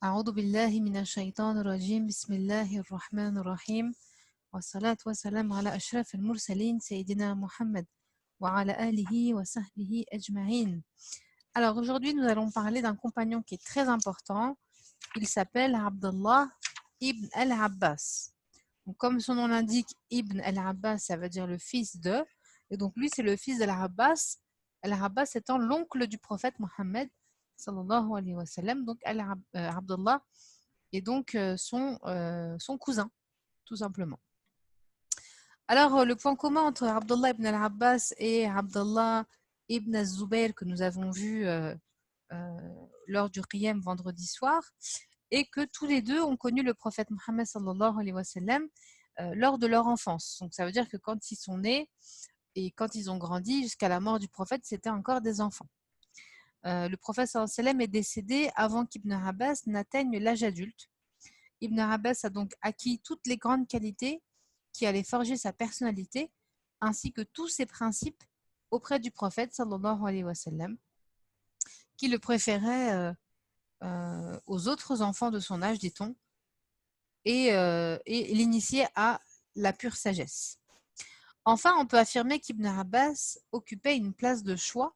أعوذ بالله من الشيطان الرجيم بسم الله الرحمن الرحيم والصلاة والسلام على أشرف المرسلين سيدنا Muhammad وعلى آله وصحبه أجمعين. Alors aujourd'hui nous allons parler d'un compagnon qui est très important. Il s'appelle Abdullah ibn al-Abbas. Donc, comme son nom l'indique, Ibn al-Abbas, ça veut dire le fils de. Et donc lui c'est le fils de al-Abbas. Al-Abbas étant l'oncle du prophète Mohammed sallallahu alayhi wa sallam. Donc Abdullah et donc son cousin, tout simplement. Alors, le point commun entre Abdullah ibn al-Abbas et Abdullah ibn al-Zubayr que nous avons vu lors du Qiyam vendredi soir est que tous les deux ont connu le prophète Mohammed sallallahu alayhi wa sallam lors de leur enfance. Donc, ça veut dire que quand ils sont nés et quand ils ont grandi jusqu'à la mort du prophète, c'était encore des enfants. Le prophète sallallahu alayhi wa sallam est décédé avant qu'Ibn Abbas n'atteigne l'âge adulte. Ibn Abbas a donc acquis toutes les grandes qualités qui allaient forger sa personnalité, ainsi que tous ses principes auprès du prophète sallallahu alayhi wa sallam, qui le préférait aux autres enfants de son âge, dit-on, et l'initiait à la pure sagesse. Enfin, on peut affirmer qu'Ibn Abbas occupait une place de choix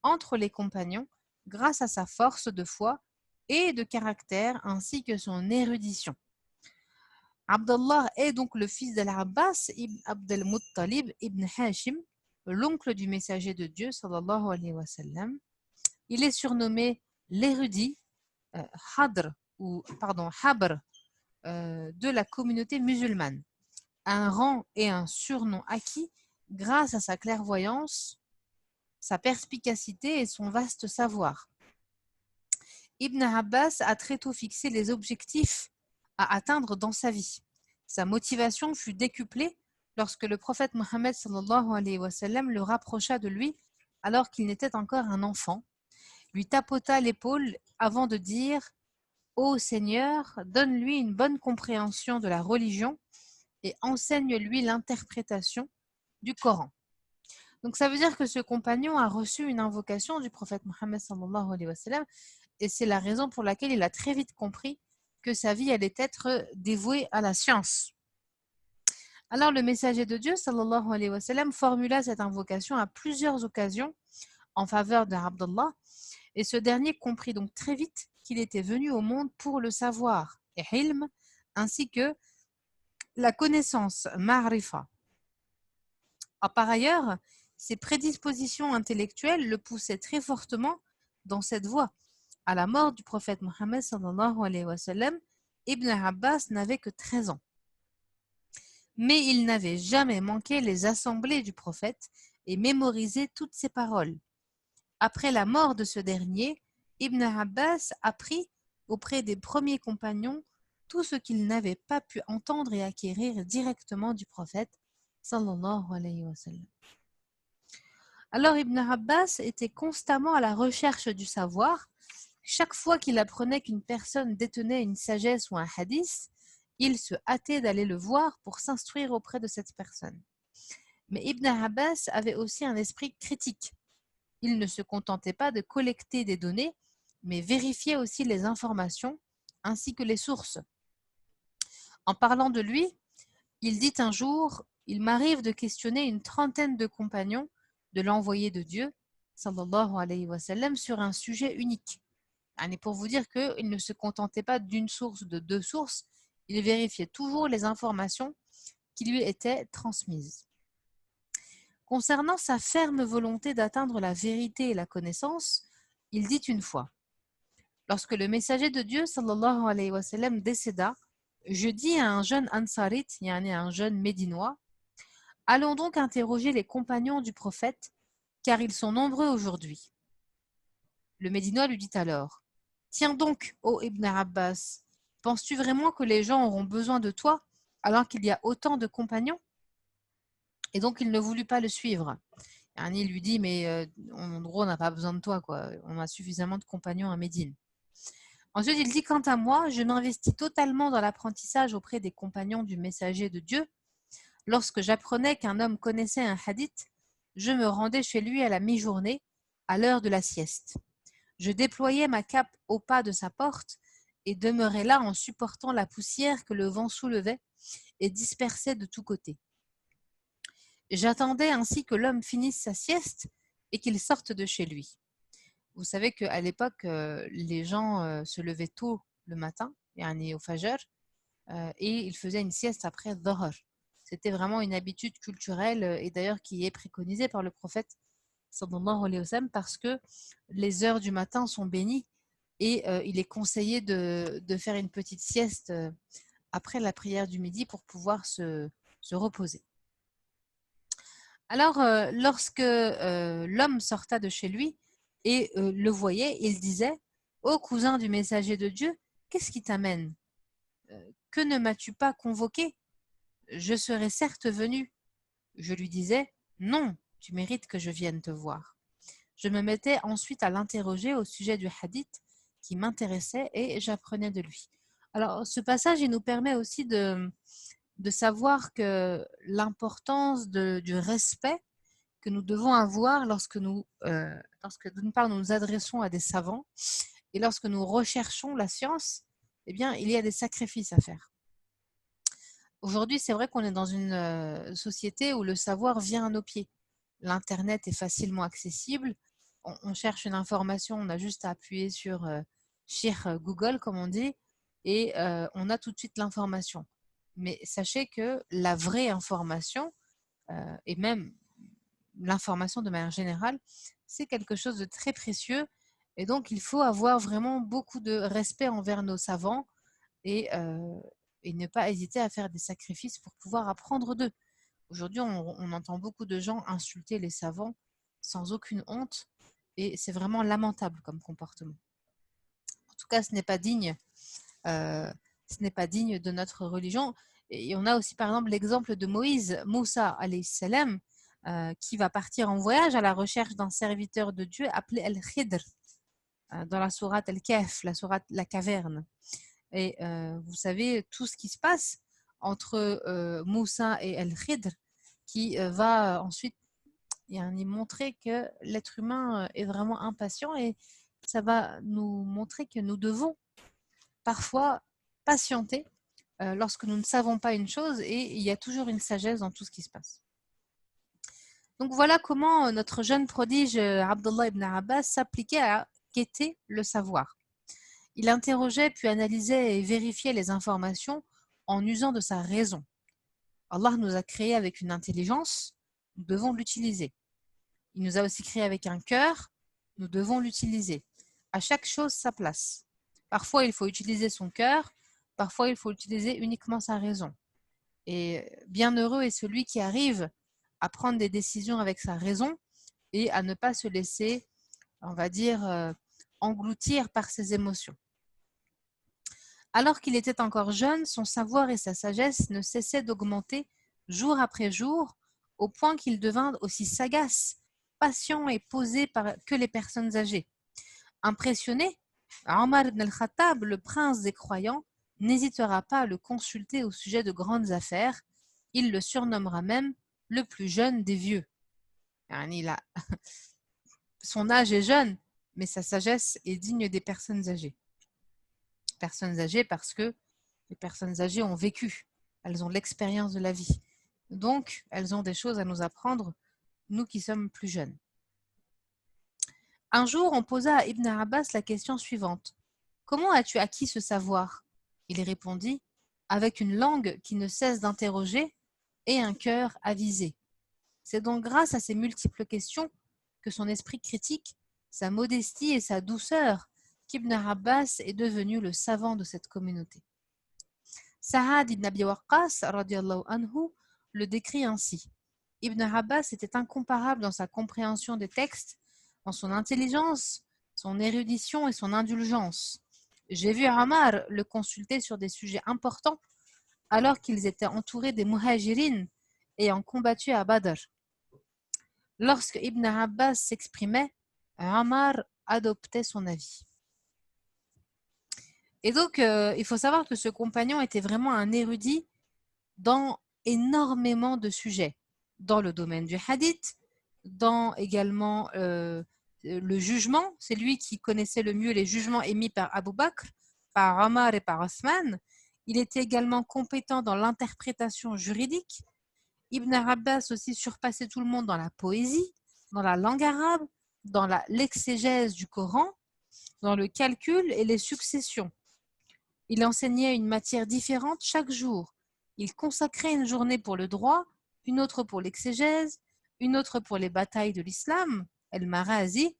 entre les compagnons grâce à sa force de foi et de caractère ainsi que son érudition. Abdullah est donc le fils d'Al-Abbas ibn Abd al-Muttalib ibn Hashim, l'oncle du messager de Dieu sallallahu alayhi wa sallam. Il est surnommé l'érudit Habr de la communauté musulmane, un rang et un surnom acquis grâce à sa clairvoyance, sa perspicacité et son vaste savoir. Ibn Abbas a très tôt fixé les objectifs à atteindre dans sa vie. Sa motivation fut décuplée lorsque le prophète Mohammed sallallahu alayhi wa sallam le rapprocha de lui alors qu'il n'était encore un enfant, lui tapota l'épaule avant de dire « Ô Seigneur, donne-lui une bonne compréhension de la religion et enseigne-lui l'interprétation du Coran. » Donc ça veut dire que ce compagnon a reçu une invocation du prophète Mohammed sallallahu alayhi wa sallam, et c'est la raison pour laquelle il a très vite compris que sa vie allait être dévouée à la science. Alors le messager de Dieu sallallahu alayhi wa sallam formula cette invocation à plusieurs occasions en faveur d'Abdullah, et ce dernier comprit donc très vite qu'il était venu au monde pour le savoir et ilm, ainsi que la connaissance ma'rifa. Par ailleurs, ses prédispositions intellectuelles le poussaient très fortement dans cette voie. À la mort du prophète Mohammed sallallahu alayhi wa sallam, Ibn Abbas n'avait que 13 ans. Mais il n'avait jamais manqué les assemblées du prophète et mémorisé toutes ses paroles. Après la mort de ce dernier, Ibn Abbas apprit auprès des premiers compagnons tout ce qu'il n'avait pas pu entendre et acquérir directement du prophète sallallahu alayhi wa sallam. Alors Ibn Abbas était constamment à la recherche du savoir. Chaque fois qu'il apprenait qu'une personne détenait une sagesse ou un hadith, il se hâtait d'aller le voir pour s'instruire auprès de cette personne. Mais Ibn Abbas avait aussi un esprit critique. Il ne se contentait pas de collecter des données, mais vérifiait aussi les informations ainsi que les sources. En parlant de lui, il dit un jour « Il m'arrive de questionner une trentaine de compagnons de l'envoyé de Dieu, sallallahu alayhi wa sallam, sur un sujet unique. » Et pour vous dire qu'il ne se contentait pas d'une source, de deux sources, il vérifiait toujours les informations qui lui étaient transmises. Concernant sa ferme volonté d'atteindre la vérité et la connaissance, il dit une fois, lorsque le messager de Dieu, sallallahu alayhi wa sallam, décéda, je dis à un jeune Ansarit, yani un jeune Médinois, allons donc interroger les compagnons du prophète, car ils sont nombreux aujourd'hui. Le Médinois lui dit alors, tiens donc, ô Ibn Abbas, penses-tu vraiment que les gens auront besoin de toi alors qu'il y a autant de compagnons? Et donc il ne voulut pas le suivre. Il lui dit, mais en gros, on n'a pas besoin de toi, quoi. On a suffisamment de compagnons à Médine. Ensuite, il dit, quant à moi, je m'investis totalement dans l'apprentissage auprès des compagnons du messager de Dieu. Lorsque j'apprenais qu'un homme connaissait un hadith, je me rendais chez lui à la mi-journée, à l'heure de la sieste. Je déployais ma cape au pas de sa porte et demeurait là en supportant la poussière que le vent soulevait et dispersait de tous côtés. J'attendais ainsi que l'homme finisse sa sieste et qu'il sorte de chez lui. Vous savez qu'à l'époque, les gens se levaient tôt le matin, yani au Fajr, et ils faisaient une sieste après Dhuhr. C'était vraiment une habitude culturelle et d'ailleurs qui est préconisée par le prophète sallallahu alayhi wa sallam parce que les heures du matin sont bénies et il est conseillé de faire une petite sieste après la prière du midi pour pouvoir se reposer. Alors, lorsque l'homme sorta de chez lui et le voyait, il disait: Ô cousin du messager de Dieu, qu'est-ce qui t'amène? Que ne m'as-tu pas convoqué? Je serais certes venu. Je lui disais: Non, tu mérites que je vienne te voir. Je me mettais ensuite à l'interroger au sujet du hadith qui m'intéressait et j'apprenais de lui. Alors, ce passage, il nous permet aussi de savoir que l'importance du respect que nous devons avoir lorsque d'une part nous nous adressons à des savants et lorsque nous recherchons la science, eh bien, il y a des sacrifices à faire. Aujourd'hui, c'est vrai qu'on est dans une société où le savoir vient à nos pieds. L'internet est facilement accessible. On cherche une information, on a juste à appuyer sur Google, comme on dit, et on a tout de suite l'information. Mais sachez que la vraie information, et même l'information de manière générale, c'est quelque chose de très précieux. Et donc, il faut avoir vraiment beaucoup de respect envers nos savants et, et ne pas hésiter à faire des sacrifices pour pouvoir apprendre d'eux. Aujourd'hui, on entend beaucoup de gens insulter les savants sans aucune honte et c'est vraiment lamentable comme comportement. En tout cas, ce n'est pas digne, de notre religion. Et on a aussi par exemple l'exemple de Moïse, Moussa alayhi salam, qui va partir en voyage à la recherche d'un serviteur de Dieu appelé Al-Khidr, dans la sourate Al-Kahf, la sourate La Caverne. Et vous savez tout ce qui se passe entre Moussa et Al-Khidr qui va ensuite montrer que l'être humain est vraiment impatient et ça va nous montrer que nous devons parfois patienter lorsque nous ne savons pas une chose et il y a toujours une sagesse dans tout ce qui se passe. Donc voilà comment notre jeune prodige Abdullah ibn Abbas s'appliquait à quêter le savoir. Il interrogeait puis analysait et vérifiait les informations en usant de sa raison. Allah nous a créés avec une intelligence, nous devons l'utiliser. Il nous a aussi créés avec un cœur, nous devons l'utiliser. À chaque chose sa place. Parfois il faut utiliser son cœur, parfois il faut utiliser uniquement sa raison. Et bienheureux est celui qui arrive à prendre des décisions avec sa raison et à ne pas se laisser, on va dire, engloutir par ses émotions. Alors qu'il était encore jeune, son savoir et sa sagesse ne cessaient d'augmenter jour après jour, au point qu'il devint aussi sagace, patient et posé que les personnes âgées. Impressionné, Omar ibn al-Khattab, le prince des croyants, n'hésitera pas à le consulter au sujet de grandes affaires. Il le surnommera même le plus jeune des vieux. Son âge est jeune, mais sa sagesse est digne des personnes âgées. Personnes âgées parce que les personnes âgées ont vécu, elles ont l'expérience de la vie. Donc, elles ont des choses à nous apprendre, nous qui sommes plus jeunes. Un jour, on posa à Ibn Abbas la question suivante. Comment as-tu acquis ce savoir? Il répondit, avec une langue qui ne cesse d'interroger et un cœur avisé. C'est donc grâce à ces multiples questions que son esprit critique, sa modestie et sa douceur qu'Ibn Abbas est devenu le savant de cette communauté. Sa'ad ibn Abi Waqqas radiallahu anhu le décrit ainsi. Ibn Abbas était incomparable dans sa compréhension des textes, dans son intelligence, son érudition et son indulgence. J'ai vu Omar le consulter sur des sujets importants alors qu'ils étaient entourés des muhajirines ayant combattu à Badr. Lorsque Ibn Abbas s'exprimait, Omar adoptait son avis. Et donc, il faut savoir que ce compagnon était vraiment un érudit dans énormément de sujets, dans le domaine du hadith, dans également le jugement. C'est lui qui connaissait le mieux les jugements émis par Abu Bakr, par Omar et par Othman. Il était également compétent dans l'interprétation juridique. Ibn Abbas aussi surpassait tout le monde dans la poésie, dans la langue arabe, dans l'exégèse du Coran, dans le calcul et les successions. Il enseignait une matière différente chaque jour. Il consacrait une journée pour le droit, une autre pour l'exégèse, une autre pour les batailles de l'islam, el-Marazi,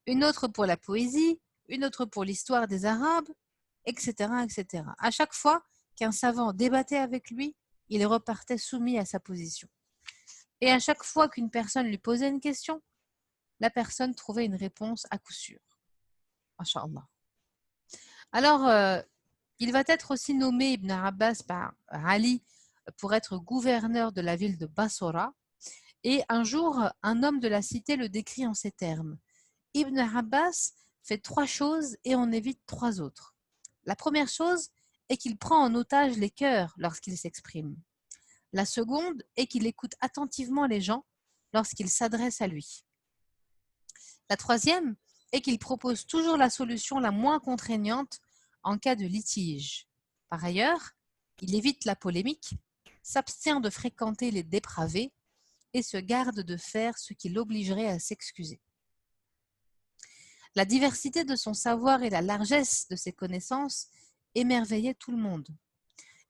une autre pour la poésie, une autre pour l'histoire des Arabes, etc., etc. À chaque fois qu'un savant débattait avec lui, il repartait soumis à sa position. Et à chaque fois qu'une personne lui posait une question, la personne trouvait une réponse à coup sûr. Masha'Allah. Alors, il va être aussi nommé Ibn Abbas par Ali pour être gouverneur de la ville de Bassora. Et un jour, un homme de la cité le décrit en ces termes. Ibn Abbas fait 3 choses et on évite 3 autres. La première chose est qu'il prend en otage les cœurs lorsqu'il s'exprime. La seconde est qu'il écoute attentivement les gens lorsqu'ils s'adressent à lui. La troisième est qu'il propose toujours la solution la moins contraignante en cas de litige. Par ailleurs, il évite la polémique, s'abstient de fréquenter les dépravés et se garde de faire ce qui l'obligerait à s'excuser. La diversité de son savoir et la largesse de ses connaissances émerveillaient tout le monde.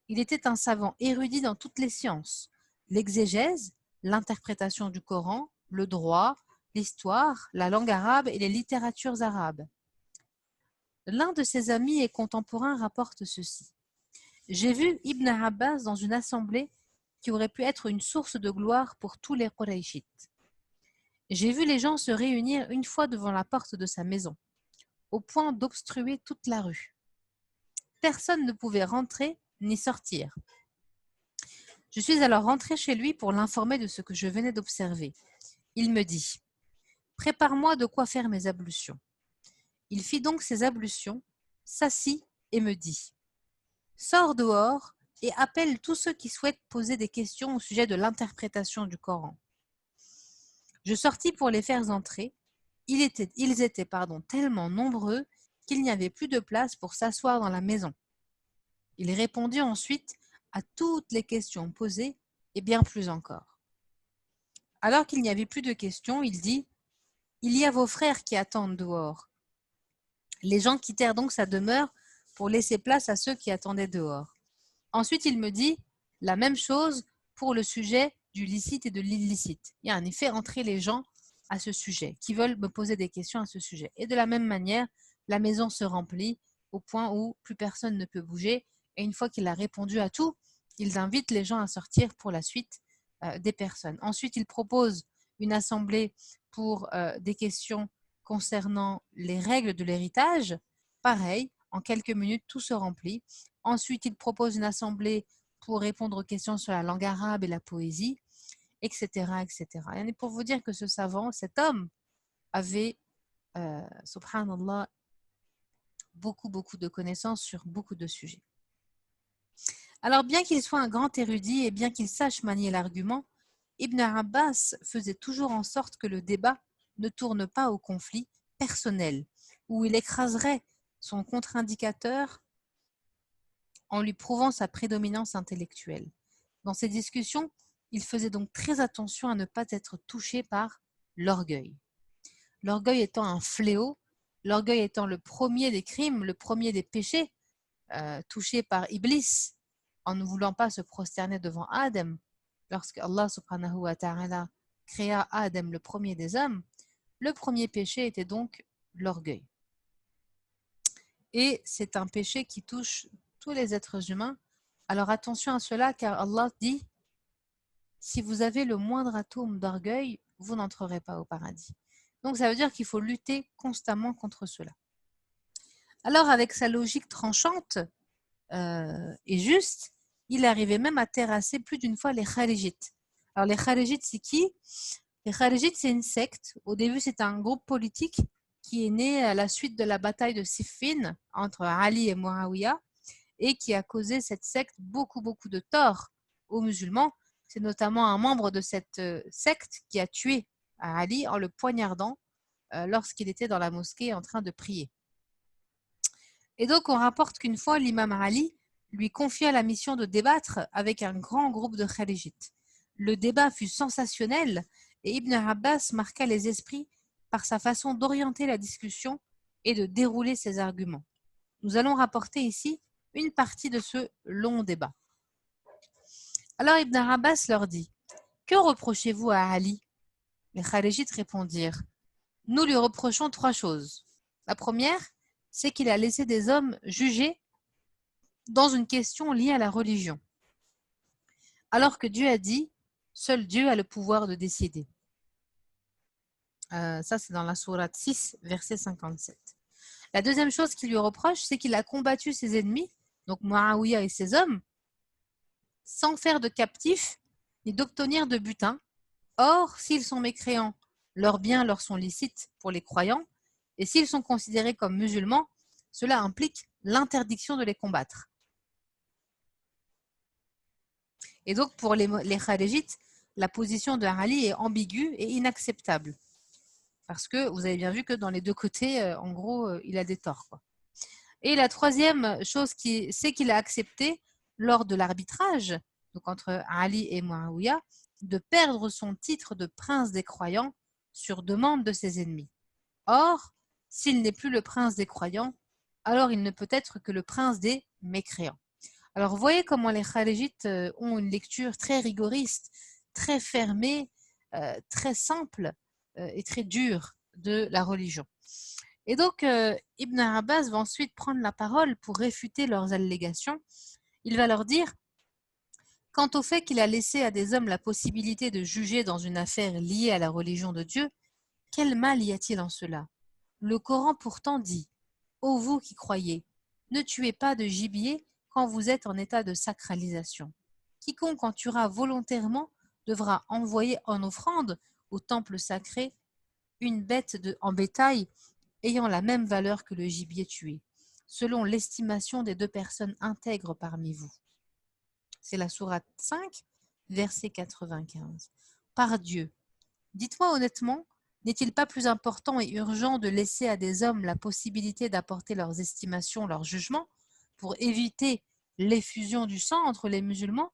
Il était un savant érudit dans toutes les sciences, l'exégèse, l'interprétation du Coran, le droit, l'histoire, la langue arabe et les littératures arabes. L'un de ses amis et contemporains rapporte ceci. J'ai vu Ibn Abbas dans une assemblée qui aurait pu être une source de gloire pour tous les Qurayshites. J'ai vu les gens se réunir une fois devant la porte de sa maison, au point d'obstruer toute la rue. Personne ne pouvait rentrer ni sortir. Je suis alors rentré chez lui pour l'informer de ce que je venais d'observer. Il me dit « Prépare-moi de quoi faire mes ablutions. » Il fit donc ses ablutions, s'assit et me dit « Sors dehors et appelle tous ceux qui souhaitent poser des questions au sujet de l'interprétation du Coran. » Je sortis pour les faire entrer. Ils étaient tellement nombreux qu'il n'y avait plus de place pour s'asseoir dans la maison. Il répondit ensuite à toutes les questions posées et bien plus encore. Alors qu'il n'y avait plus de questions, il dit « Il y a vos frères qui attendent dehors. » Les gens quittèrent donc sa demeure pour laisser place à ceux qui attendaient dehors. Ensuite, il me dit la même chose pour le sujet du licite et de l'illicite. Il y a en effet entrer les gens à ce sujet, qui veulent me poser des questions à ce sujet. Et de la même manière, la maison se remplit au point où plus personne ne peut bouger. Et une fois qu'il a répondu à tout, il invite les gens à sortir pour la suite des personnes. Ensuite, il propose une assemblée pour des questions concernant les règles de l'héritage. Pareil, en quelques minutes, tout se remplit. Ensuite, il propose une assemblée pour répondre aux questions sur la langue arabe et la poésie, etc., etc. Et pour vous dire que ce savant, cet homme, avait, subhanallah, beaucoup de connaissances sur beaucoup de sujets. Alors, bien qu'il soit un grand érudit et bien qu'il sache manier l'argument, Ibn Abbas faisait toujours en sorte que le débat ne tourne pas au conflit personnel, où il écraserait son contre-indicateur en lui prouvant sa prédominance intellectuelle. Dans ces discussions, il faisait donc très attention à ne pas être touché par l'orgueil. L'orgueil étant un fléau, l'orgueil étant le premier des crimes, le premier des péchés, touché par Iblis, en ne voulant pas se prosterner devant Adam, lorsque Allah subhanahu wa ta'ala créa Adam, le premier des hommes, le premier péché était donc l'orgueil. Et c'est un péché qui touche tous les êtres humains. Alors attention à cela, car Allah dit « Si vous avez le moindre atome d'orgueil, vous n'entrerez pas au paradis. » Donc ça veut dire qu'il faut lutter constamment contre cela. Alors avec sa logique tranchante et juste, il arrivait même à terrasser plus d'une fois les Kharijites. Alors les Kharijites, c'est qui? Les Kharijites, c'est une secte. Au début, c'est un groupe politique qui est né à la suite de la bataille de Siffin entre Ali et Muawiyah et qui a causé cette secte beaucoup de tort aux musulmans. C'est notamment un membre de cette secte qui a tué Ali en le poignardant lorsqu'il était dans la mosquée en train de prier. Et donc, on rapporte qu'une fois, l'imam Ali lui confia la mission de débattre avec un grand groupe de kharijites. Le débat fut sensationnel et Ibn Abbas marqua les esprits par sa façon d'orienter la discussion et de dérouler ses arguments. Nous allons rapporter ici une partie de ce long débat. Alors Ibn Abbas leur dit « Que reprochez-vous à Ali ?» Les kharijites répondirent « Nous lui reprochons 3 choses. La première, c'est qu'il a laissé des hommes juger dans une question liée à la religion, alors que Dieu a dit « Seul Dieu a le pouvoir de décider ». Ça, c'est dans la sourate 6, verset 57. La deuxième chose qu'il lui reproche, c'est qu'il a combattu ses ennemis, donc Muawiyah et ses hommes, sans faire de captifs ni d'obtenir de butin. Or, s'ils sont mécréants, leurs biens leur sont licites pour les croyants, et s'ils sont considérés comme musulmans, cela implique l'interdiction de les combattre. Et donc, pour les kharijites, la position de Ali est ambiguë et inacceptable. Parce que vous avez bien vu que dans les deux côtés, en gros, il a des torts, quoi. Et la troisième chose, c'est qu'il a accepté, lors de l'arbitrage, donc entre Ali et Muawiyah, de perdre son titre de prince des croyants sur demande de ses ennemis. Or, s'il n'est plus le prince des croyants, alors il ne peut être que le prince des mécréants. Alors, vous voyez comment les kharijites ont une lecture très rigoriste, très fermée, très simple et très dure de la religion. Et donc, Ibn Abbas va ensuite prendre la parole pour réfuter leurs allégations. Il va leur dire « Quant au fait qu'il a laissé à des hommes la possibilité de juger dans une affaire liée à la religion de Dieu, quel mal y a-t-il en cela? Le Coran pourtant dit « Ô vous qui croyez, ne tuez pas de gibier quand vous êtes en état de sacralisation. Quiconque en tuera volontairement devra envoyer en offrande au temple sacré une bête en bétail ayant la même valeur que le gibier tué, selon l'estimation des 2 personnes intègres parmi vous. » C'est la sourate 5, verset 95. Par Dieu, dites-moi honnêtement, n'est-il pas plus important et urgent de laisser à des hommes la possibilité d'apporter leurs estimations, leurs jugements, pour éviter l'effusion du sang entre les musulmans,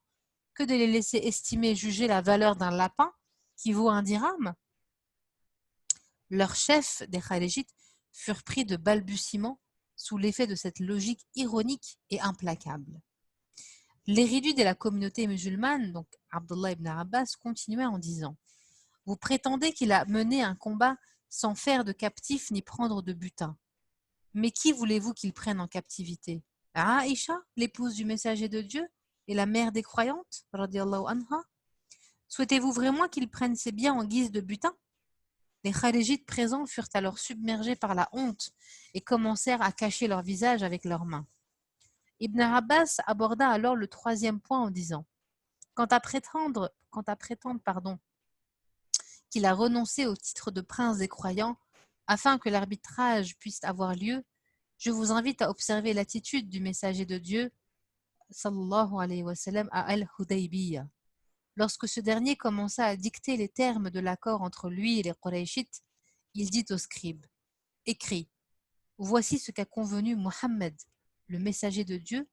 que de les laisser estimer et juger la valeur d'un lapin qui vaut 1 dirham? Leurs chefs des kharijites furent pris de balbutiements sous l'effet de cette logique ironique et implacable. L'érudit de la communauté musulmane, donc Abdullah ibn Abbas, continuait en disant « Vous prétendez qu'il a mené un combat sans faire de captif ni prendre de butin. Mais qui voulez-vous qu'il prenne en captivité? Aïcha, l'épouse du messager de Dieu et la mère des croyantes, radiyallahu anha? Souhaitez-vous vraiment qu'il prenne ses biens en guise de butin? » Les kharijites présents furent alors submergés par la honte et commencèrent à cacher leur visage avec leurs mains. Ibn Abbas aborda alors le 3e point en disant « Quant à prétendre qu'il a renoncé au titre de prince des croyants afin que l'arbitrage puisse avoir lieu, je vous invite à observer l'attitude du messager de Dieu sallallahu alayhi wa sallam à Al-Hudaybiyah. Lorsque ce dernier commença à dicter les termes de l'accord entre lui et les Qurayshites, il dit au scribe « Écris, voici ce qu'a convenu Mohammed, le messager de Dieu. »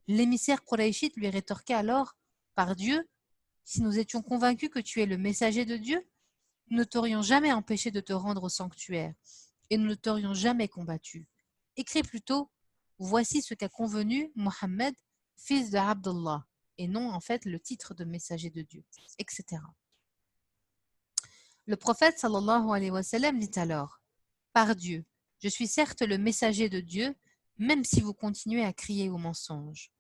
L'émissaire Qurayshites lui rétorqua alors « Par Dieu, si nous étions convaincus que tu es le messager de Dieu, nous ne t'aurions jamais empêché de te rendre au sanctuaire et nous ne t'aurions jamais combattu. Écris plutôt « Voici ce qu'a convenu Mohammed, fils de Abdullah. » et non en fait le titre de messager de Dieu, etc. Le prophète sallallahu alayhi wa sallam dit alors « Par Dieu, je suis certes le messager de Dieu, même si vous continuez à crier au mensonge. »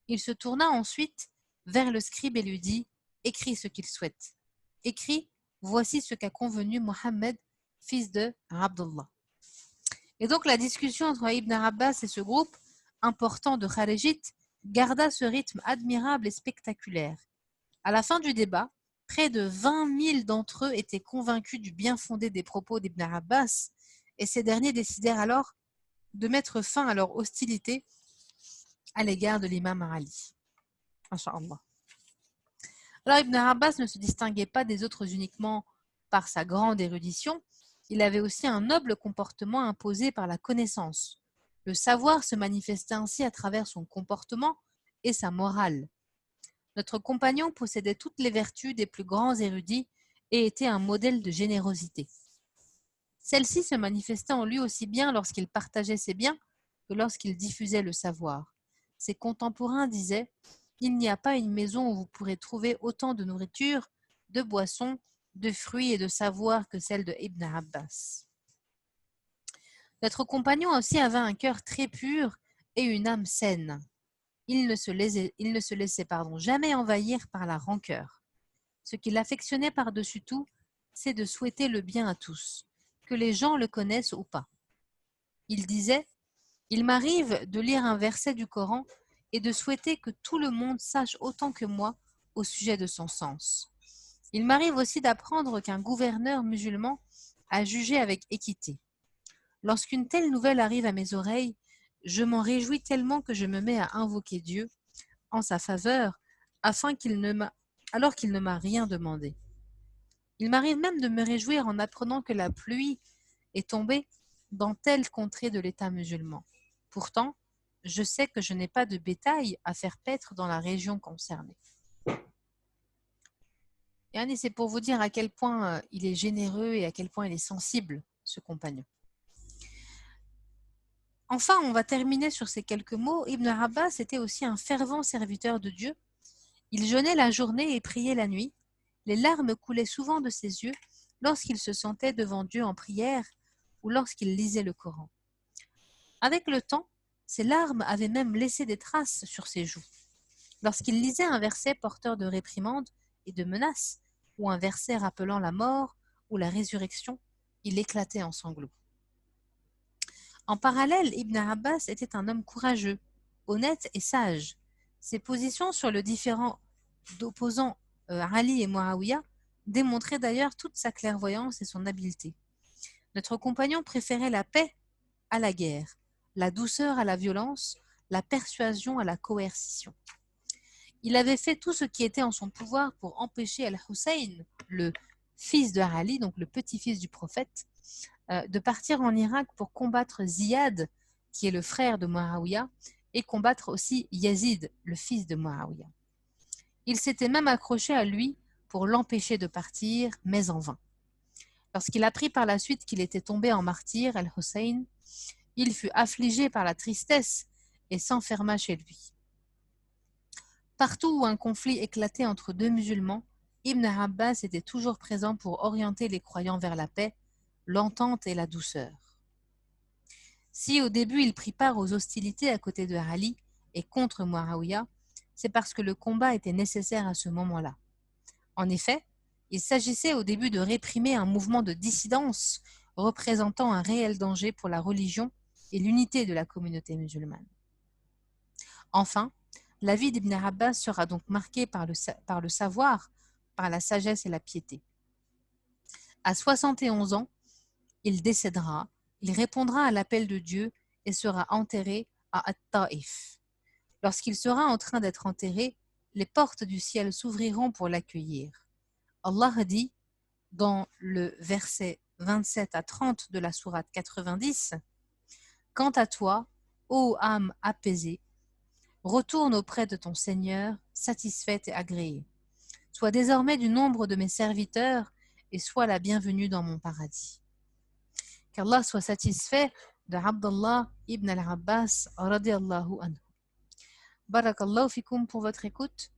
Il se tourna ensuite vers le scribe et lui dit « Écris ce qu'il souhaite. Écris, voici ce qu'a convenu Mohammed, fils de Abdullah. » Et donc la discussion entre Ibn Abbas et ce groupe important de kharijites garda ce rythme admirable et spectaculaire. À la fin du débat, près de 20 000 d'entre eux étaient convaincus du bien fondé des propos d'Ibn Abbas et ces derniers décidèrent alors de mettre fin à leur hostilité à l'égard de l'imam Ali. Masha'Allah. Alors Ibn Abbas ne se distinguait pas des autres uniquement par sa grande érudition, il avait aussi un noble comportement imposé par la connaissance. Le savoir se manifestait ainsi à travers son comportement et sa morale. Notre compagnon possédait toutes les vertus des plus grands érudits et était un modèle de générosité. Celle-ci se manifestait en lui aussi bien lorsqu'il partageait ses biens que lorsqu'il diffusait le savoir. Ses contemporains disaient « Il n'y a pas une maison où vous pourrez trouver autant de nourriture, de boissons, de fruits et de savoir que celle de Ibn Abbas. » Notre compagnon aussi avait un cœur très pur et une âme saine. Il ne se laissait jamais envahir par la rancœur. Ce qu'il affectionnait par-dessus tout, c'est de souhaiter le bien à tous, que les gens le connaissent ou pas. Il disait « Il m'arrive de lire un verset du Coran et de souhaiter que tout le monde sache autant que moi au sujet de son sens. Il m'arrive aussi d'apprendre qu'un gouverneur musulman a jugé avec équité. Lorsqu'une telle nouvelle arrive à mes oreilles, je m'en réjouis tellement que je me mets à invoquer Dieu en sa faveur alors qu'il ne m'a rien demandé. Il m'arrive même de me réjouir en apprenant que la pluie est tombée dans telle contrée de l'État musulman. Pourtant, je sais que je n'ai pas de bétail à faire paître dans la région concernée. » Et c'est pour vous dire à quel point il est généreux et à quel point il est sensible, ce compagnon. Enfin, on va terminer sur ces quelques mots. Ibn Abbas était aussi un fervent serviteur de Dieu. Il jeûnait la journée et priait la nuit. Les larmes coulaient souvent de ses yeux lorsqu'il se sentait devant Dieu en prière ou lorsqu'il lisait le Coran. Avec le temps, ces larmes avaient même laissé des traces sur ses joues. Lorsqu'il lisait un verset porteur de réprimande et de menaces, ou un verset rappelant la mort ou la résurrection, il éclatait en sanglots. En parallèle, Ibn Abbas était un homme courageux, honnête et sage. Ses positions sur le différend d'opposants Ali et Muawiyah démontraient d'ailleurs toute sa clairvoyance et son habileté. Notre compagnon préférait la paix à la guerre, la douceur à la violence, la persuasion à la coercition. Il avait fait tout ce qui était en son pouvoir pour empêcher Al-Hussein, le fils de Ali, donc le petit-fils du prophète, de partir en Irak pour combattre Ziyad, qui est le frère de Muawiyah, et combattre aussi Yazid, le fils de Muawiyah. Il s'était même accroché à lui pour l'empêcher de partir, mais en vain. Lorsqu'il apprit par la suite qu'il était tombé en martyr, Al-Hussein, il fut affligé par la tristesse et s'enferma chez lui. Partout où un conflit éclatait entre deux musulmans, Ibn Abbas était toujours présent pour orienter les croyants vers la paix, l'entente et la douceur. Si au début il prit part aux hostilités à côté de Ali et contre Muawiyah, c'est parce que le combat était nécessaire à ce moment-là. En effet, il s'agissait au début de réprimer un mouvement de dissidence représentant un réel danger pour la religion et l'unité de la communauté musulmane. Enfin, la vie d'Ibn Abbas sera donc marquée par le savoir, par la sagesse et la piété. À 71 ans, il décédera, il répondra à l'appel de Dieu et sera enterré à At-Taïf. Lorsqu'il sera en train d'être enterré, les portes du ciel s'ouvriront pour l'accueillir. Allah dit, dans le verset 27 à 30 de la sourate 90, « Quant à toi, ô âme apaisée, retourne auprès de ton Seigneur, satisfaite et agréée. Sois désormais du nombre de mes serviteurs et sois la bienvenue dans mon paradis. » Qu'Allah soit satisfait de Abdallah ibn al-Abbas radiyallahu anhu. Barakallahu fikum pour votre écoute.